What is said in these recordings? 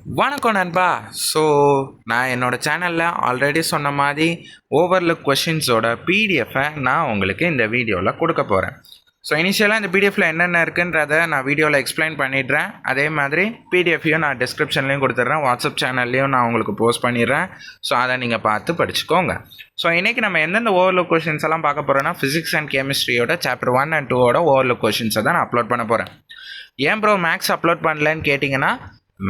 வணக்கம் நண்பா. ஸோ நான் என்னோடய சேனலில் ஆல்ரெடி சொன்ன மாதிரி ஓவர்லுக் கொஷின்ஸோட பிடிஎஃபை நான் உங்களுக்கு இந்த வீடியோவில் கொடுக்க போகிறேன். ஸோ இனிஷியலாக இந்த பிடிஎஃப்பில் என்னென்ன இருக்குன்றதை நான் வீடியோவில் எக்ஸ்பிளைன் பண்ணிடுறேன். அதே மாதிரி பிடிஎஃப்பையும் நான் டிஸ்கிரிப்ஷன்லேயும் கொடுத்துட்றேன், வாட்ஸ்அப் சேனல்லையும் நான் உங்களுக்கு போஸ்ட் பண்ணிடுறேன். ஸோ அதை நீங்கள் பார்த்து படிச்சுக்கோங்க. ஸோ இன்றைக்கி நம்ம எந்தெந்த ஓவர்லுக் கொஷின்ஸ் எல்லாம் பார்க்க போகிறோன்னா ஃபிசிக்ஸ் அண்ட் கெமிஸ்ட்ரியோட சாப்டர் 1 and 2ஓட ஓவர்லுக் கொஷின்ஸை தான் நான் அப்லோட் பண்ண போகிறேன். ஏன் ப்ரோ மேக்ஸ் அப்லோட் பண்ணலன்னு கேட்டிங்கன்னா,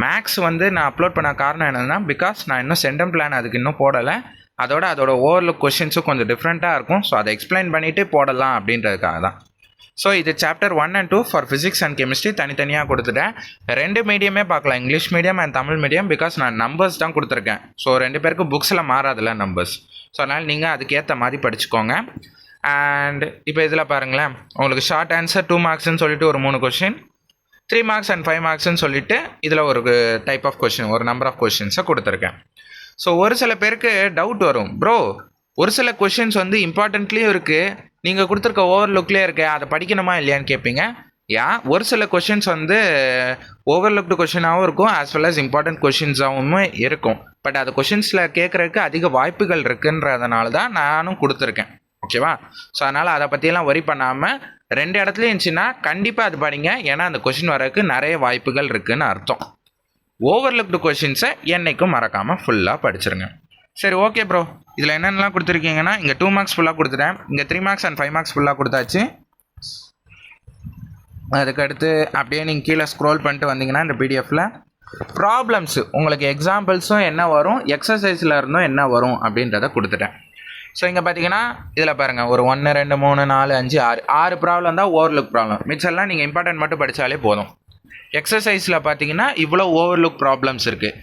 மேக்ஸ் நான் அப்லோட் பண்ண காரணம் என்னென்னா, பிகாஸ் நான் இன்னும் சென்டம் பிளான் அதுக்கு இன்னும் போடலை. அதோட ஓவர்லுக் கொஷின்ஸும் கொஞ்சம் டிஃப்ரெண்ட்டாக இருக்கும். ஸோ அதை எக்ஸ்பிளைன் பண்ணிவிட்டு போடலாம் அப்படின்றதுக்காக தான். ஸோ இது chapter 1 and 2 for physics and chemistry தனித்தனியாக கொடுத்துட்டேன். 2 மீடியமே பார்க்கலாம், English medium and Tamil medium. Because நான் நம்பர்ஸ் தான் கொடுத்துருக்கேன். ஸோ 2 பேருக்கு புக்ஸில் மாறாதில்ல நம்பர்ஸ். ஸோ அதனால் நீங்கள் அதுக்கேற்ற மாதிரி படிச்சுக்கோங்க. அண்ட் இப்போ இதில் பாருங்களேன், உங்களுக்கு ஷார்ட் ஆன்சர் 2 மார்க்ஸ்ன்னு சொல்லிட்டு ஒரு 3 கொஷின், 3 மார்க்ஸ் அண்ட் 5 மார்க்ஸ்ன்னு சொல்லிட்டு இதில் ஒரு டைப் ஆஃப் கொஷின், ஒரு நம்பர் ஆஃப் கொஷின்ஸை கொடுத்துருக்கேன். ஸோ ஒரு சில பேருக்கு டவுட் வரும், ப்ரோ ஒரு சில கொஷின்ஸ் இம்பார்ட்டன்ட்லேயும் இருக்குது, நீங்கள் கொடுத்துருக்க ஓவர்லுக்லேயே இருக்கு, அதை படிக்கணுமா இல்லையான்னு கேட்பீங்க. ஒரு சில கொஷின்ஸ் ஓவர்லுக்டு கொஷினாகவும் இருக்கும், ஆஸ் வெல் அஸ் இம்பார்ட்டன்ட் கொஷின்ஸாகவும் இருக்கும். பட் அது கொஷின்ஸில் கேட்குறதுக்கு அதிக வாய்ப்புகள் இருக்குன்றதுனால தான் நானும் கொடுத்துருக்கேன். ஓகேவா? ஸோ அதனால் அதை பற்றியெல்லாம் ஒரி பண்ணாமல் 2 இடத்துலையும் இருந்துச்சுன்னா கண்டிப்பாக அது படிங்க. ஏன்னா அந்த கொஷின் வரதுக்கு நிறைய வாய்ப்புகள் இருக்குதுன்னு அர்த்தம். ஓவர்லுக்டு கொஷின்ஸை என்றைக்கும் மறக்காமல் ஃபுல்லாக படிச்சிருங்க. சரி, ஓகே ப்ரோ, இதில் என்னென்னலாம் கொடுத்துருக்கீங்கன்னா, இங்கே 2 மார்க்ஸ் ஃபுல்லாக கொடுத்துட்டேன், இங்கே 3 மார்க்ஸ் அண்ட் 5 மார்க்ஸ் ஃபுல்லாக கொடுத்தாச்சு. அதுக்கடுத்து அப்படியே நீங்கள் கீழே ஸ்க்ரோல் பண்ணிட்டு வந்தீங்கன்னா இந்த பிடிஎஃப்பில் ப்ராப்ளம்ஸு, உங்களுக்கு எக்ஸாம்பிள்ஸும் என்ன வரும், எக்ஸசைஸில் இருந்தும் என்ன வரும் அப்படின்றத கொடுத்துட்டேன். ஸோ இங்கே பார்த்தீங்கன்னா இதில் பாருங்கள், ஒரு 1 2 3 4 5 6 ப்ராப்ளம் தான் ஓவர்லுக் ப்ராப்ளம். மிச்சம்லாம் நீங்கள் இம்பார்ட்டன்ட் மட்டும் படித்தாலே போதும். எக்ஸசைஸில் பார்த்தீங்கன்னா இவ்வளோ ஓவர்லுக் ப்ராப்ளம்ஸ் இருக்குது.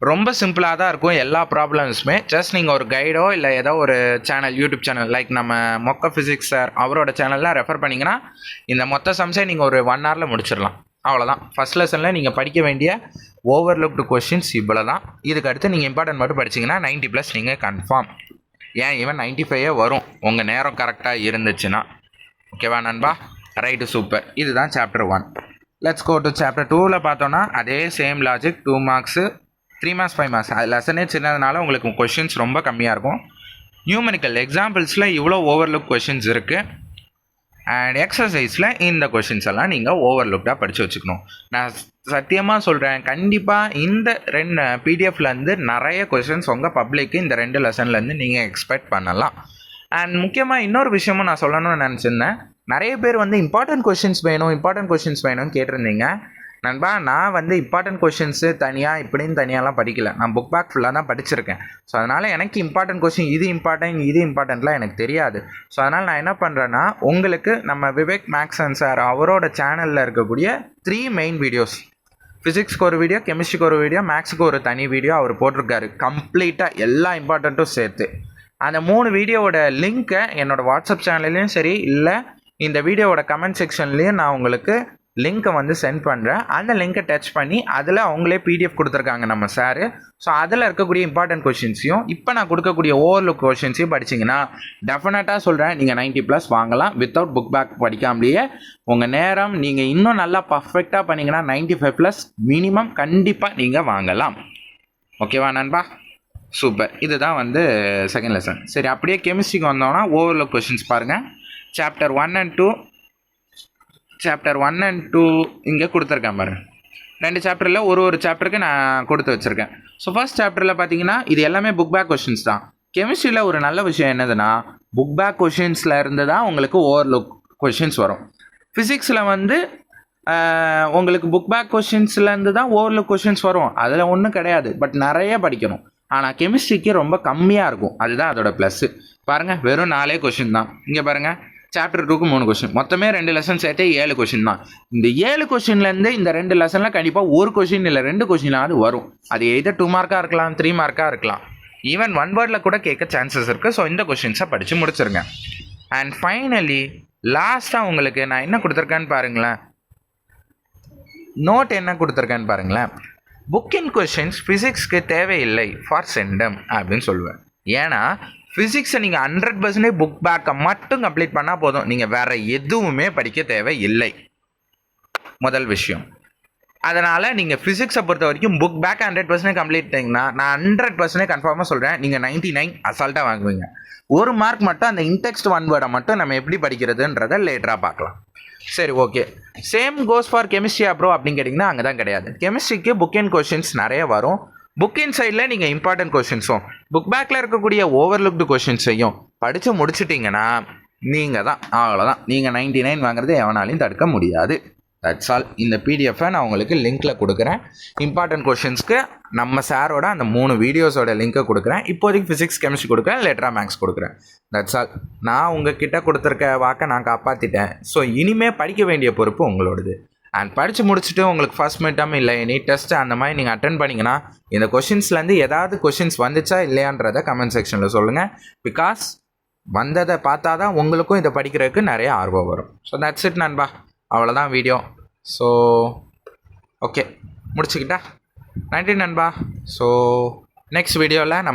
ரொம்ப சிம்பிளாக தான் இருக்கும் எல்லா ப்ராப்ளம்ஸுமே. ஜஸ்ட் நீங்கள் ஒரு கைடோ இல்லை ஏதோ ஒரு சேனல், யூடியூப் சேனல் லைக் நம்ம மொக்க ஃபிசிக்ஸ் சார் அவரோட சேனல்லாம் ரெஃபர் பண்ணிங்கன்னா இந்த மொத்த சம்ஸே நீங்கள் ஒரு 1 hourல முடிச்சிடலாம். அவ்வளோதான். ஃபஸ்ட் லெசனில் நீங்கள் படிக்க வேண்டிய ஓவர்லுக்டு கொஷின்ஸ் இவ்வளோ தான். இதுக்கு அடுத்து நீங்கள் இம்பார்ட்டன்ட் மட்டும் படிச்சிங்கன்னா 90+ நீங்கள் கன்ஃபார்ம். ஏன் ஈவன் 95 வரும் உங்கள் நேரம் கரெக்டாக இருந்துச்சுன்னா. ஓகேவா நண்பா? Right, super. இதுதான் chapter 1. Let's go to chapter 2ல் பார்த்தோன்னா அதே same logic, 2 marks 3 marks 5 marks. அது லெசனே சின்னதுனால உங்களுக்கு கொஷின்ஸ் ரொம்ப கம்மியாக இருக்கும். நியூமெரிக்கல் எக்ஸாம்பிள்ஸில் இவ்வளோ ஓவர்லுக் கொஷின்ஸ் இருக்குது. அண்ட் எக்ஸசைஸில் இந்த கொஷின்ஸ் எல்லாம் நீங்கள் ஓவர்லுக்டாக படித்து வச்சுக்கணும். நான் சத்தியமாக சொல்கிறேன், கண்டிப்பாக இந்த 2 பிடிஎஃப்லேருந்து நிறைய கொஷின்ஸ் உங்கள் பப்ளிக்கு இந்த 2 லெசன்லேருந்து நீங்கள் எக்ஸ்பெக்ட் பண்ணலாம். அண்ட் முக்கியமாக இன்னொரு விஷயமும் நான் சொல்லணும்னு நினச்சிருந்தேன். நிறைய பேர் இம்பார்ட்டன்ட் கொஷின்ஸ் வேணும்னு கேட்டிருந்தீங்க. நண்பா, நான் இம்பார்ட்டன்ட் கொஷின்ஸு தனியாக இப்படின்னு தனியாலாம் படிக்கல. நான் புக் பேக் ஃபுல்லாக தான் படிச்சிருக்கேன். ஸோ அதனால் எனக்கு இம்பார்ட்டன்ட் கொஷின் இது இம்பார்ட்டன்ட்லாம் எனக்கு தெரியாது. ஸோ அதனால் நான் என்ன பண்ணுறேன்னா, உங்களுக்கு நம்ம விவேக் மேக்ஸ் அண்ட் சார் அவரோட சேனலில் இருக்கக்கூடிய 3 மெயின் வீடியோஸ், ஃபிசிக்ஸ்க்கு ஒரு வீடியோ, கெமிஸ்ட்ரிக்கு ஒரு வீடியோ, மேக்ஸுக்கு ஒரு தனி வீடியோ அவர் போட்டிருக்காரு. கம்ப்ளீட்டாக எல்லா இம்பார்ட்டண்ட்டும் சேர்த்து அந்த 3 வீடியோவோட லிங்க்கை என்னோடய வாட்ஸ்அப் சேனல்லையும் சரி, இல்லை இந்த வீடியோவோட கமெண்ட் செக்ஷன்லேயும் நான் உங்களுக்கு லிங்க்கை சென்ட் பண்ணுறேன். அந்த லிங்க்கை டச் பண்ணி அதில் அவங்களே பிடிஎஃப் கொடுத்துருக்காங்க நம்ம சார். ஸோ அதில் இருக்கக்கூடிய இம்பார்ட்டன்ட் கொஷின்ஸையும் இப்போ நான் கொடுக்கக்கூடிய ஓவர்லுக் கொஷின்ஸையும் படிச்சிங்கன்னா டெஃபினட்டாக சொல்கிறேன், நீங்கள் 90+ வாங்கலாம். வித்தவுட் புக் பேக் படிக்காமலேயே உங்கள் நேரம் நீங்கள் இன்னும் நல்லா பர்ஃபெக்டாக பண்ணிங்கன்னா 95+ மினிமம் கண்டிப்பாக நீங்கள் வாங்கலாம். ஓகேவா நண்பா? சூப்பர். இதுதான் செகண்ட் லெசன். சரி, அப்படியே கெமிஸ்ட்ரிக்கு வந்தோன்னா ஓவர்லுக் கொஷின்ஸ் பாருங்கள். சாப்டர் 1 and 2 இங்கே கொடுத்துருக்கேன் பாருங்கள். 2 சாப்டரில் ஒரு சாப்டருக்கு நான் கொடுத்து வச்சுருக்கேன். ஸோ ஃபர்ஸ்ட் சாப்டரில் பார்த்தீங்கன்னா இது எல்லாமே புக் பேக் கொஷின்ஸ் தான். கெமிஸ்ட்ரியில் ஒரு நல்ல விஷயம் என்னதுன்னா, புக் பேக் கொஷின்ஸில் இருந்து தான் உங்களுக்கு ஓவர்லுக் கொஷின்ஸ் வரும். ஃபிசிக்ஸில் உங்களுக்கு புக் பேக் கொஷின்ஸ்லேருந்து தான் ஓவர்லுக் கொஷின்ஸ் வரும். அதில் ஒன்றும் கிடையாது, பட் நிறைய படிக்கணும். ஆனால் கெமிஸ்ட்ரிக்கு ரொம்ப கம்மியாக இருக்கும். அதுதான் அதோட ப்ளஸ்ஸு. பாருங்கள், வெறும் 4 கொஷின் தான். இங்கே பாருங்கள், சாப்டர் 2க்கு 3 கொஷின், மொத்தமே 2 லெசன் சேர்த்தே 7 கொஷின் தான். இந்த 7 கொஷின்லேருந்து இந்த 2 லெசனில் கண்டிப்பாக 1 கொஷின் இல்லை 2 கொஷினாவது வரும். அது எதர் 2 மார்க்காக இருக்கலாம், 3 மார்க்காக இருக்கலாம், ஈவன் 1 வேர்டில் கூட கேட்க சான்சஸ் இருக்குது. ஸோ இந்த கொஷின்ஸை படித்து முடிச்சிருங்க. அண்ட் ஃபைனலி லாஸ்ட்டாக உங்களுக்கு நான் என்ன கொடுத்துருக்கேன்னு பாருங்களேன், நோட் என்ன கொடுத்துருக்கேன்னு பாருங்களேன். புக்கின் கொஷின்ஸ் ஃபிசிக்ஸ்க்கு தேவையில்லை ஃபார் சென்டம் அப்படின்னு சொல்லுவேன். ஏன்னா ஃபிசிக்ஸை நீங்கள் 100% புக் பேக்கை மட்டும் கம்ப்ளீட் பண்ணால் போதும், நீங்கள் வேறு எதுவுமே படிக்க தேவையில்லை. முதல் விஷயம். அதனால் நீங்கள் ஃபிசிக்ஸை பொறுத்த வரைக்கும் புக் பேக் 100% கம்ப்ளீட் பண்ணிங்கன்னா நான் 100% கன்ஃபார்மாக சொல்கிறேன், நீங்கள் 99 அசால்ட்டாக வாங்குவீங்க. ஒரு மார்க் மட்டும் அந்த இன்டெக்ஸ்ட் ஒன் வேர்டை மட்டும் நம்ம எப்படி படிக்கிறதுன்றதை லேட்டராக பார்க்கலாம். சரி, okay. Same goes for chemistry bro அப்படின்னு கேட்டிங்கன்னா அங்கே தான் கிடையாது. கெமிஸ்ட்ரிக்கு புக் அண்ட் கொஷின்ஸ் நிறைய வரும். புக் இன் சைடில் நீங்கள் இம்பார்ட்டன்ட் கொஷின்ஸும் புக் பேக்கில் இருக்கக்கூடிய ஓவர்லுக்டு கொஷின்ஸையும் படித்து முடிச்சிட்டிங்கன்னா நீங்கள் தான் அவ்வளோதான். நீங்கள் 99 வாங்குறது எவனாலையும் தடுக்க முடியாது. That's all. இந்த பிடிஎஃபை நான் உங்களுக்கு லிங்க்கில் கொடுக்குறேன். இம்பார்ட்டன்ட் கொஷின்ஸ்க்கு நம்ம சாரோட அந்த 3 வீடியோஸோட லிங்க்கை கொடுக்குறேன். இப்போதைக்கு ஃபிசிக்ஸ் கெமிஸ்ட்ரி கொடுக்குறேன், லேட்டராக மேக்ஸ் கொடுக்குறேன். That's all. நான் உங்ககிட்ட கொடுத்துருக்க வாக்கை நான் காப்பாற்றிட்டேன். ஸோ இனிமேல் படிக்க வேண்டிய பொறுப்பு உங்களோடது. அண்ட் படித்து முடிச்சுட்டு உங்களுக்கு ஃபஸ்ட் மிட்டம் இல்லை எனி டெஸ்ட் அந்த மாதிரி நீங்கள் அட்டன் பண்ணிங்கன்னா இந்த கொஷின்ஸ்லேருந்து ஏதாவது கொஷின்ஸ் வந்துச்சா இல்லையான்றதை கமெண்ட் செக்ஷனில் சொல்லுங்கள். பிகாஸ் வந்ததை பார்த்தா தான் உங்களுக்கும் இதை படிக்கிறதுக்கு நிறைய ஆர்வம் வரும். ஸோ தட்ஸ் இட் நண்பா. அவ்வளோதான் வீடியோ. ஸோ ஓகே, முடிச்சுக்கிட்டா நன்றி நண்பா. ஸோ நெக்ஸ்ட் வீடியோவில் நம்ம